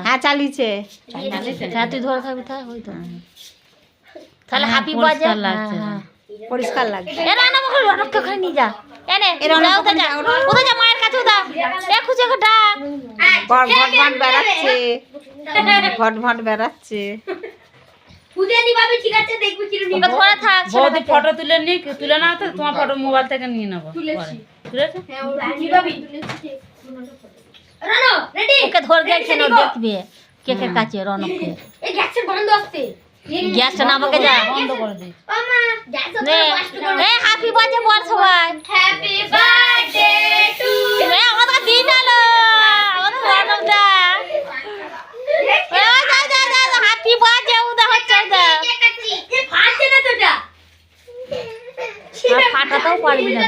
হ্যাঁ চালিয়েছে। হ্যাঁ তুই ধরে থাকবি ওই তো তাহলে হ্যাপি বার্থডে লাগছে। পরিষ্কার লাগছে। এ রানা আমাকে রনককে ওখানে নিয়ে যা এনে যা ওদের যা মায়ের কাছে দা এ খুঁজে ঘটা ভট ভট বেড়াচ্ছে, ভট ভট বেড়াচ্ছে। ওকে ধরে থাক বৌদি ফটো তুলে নাও তো, তোমার ফটো মোবাইল থেকে নিয়ে নেবো। তুলেছে? ওকে ধরে গেছে না দেখবে কেকের কাছে রনককে গ্যাসটা না আমাকে যা বন্ধ করে দিই। হ্যাপি বার্থডে বল সবাই আমাদের দিন আলো আমাদের রনকদা হ্যাপি বার্থডে উদা হচ্ছে ফাটাতেও পারবি না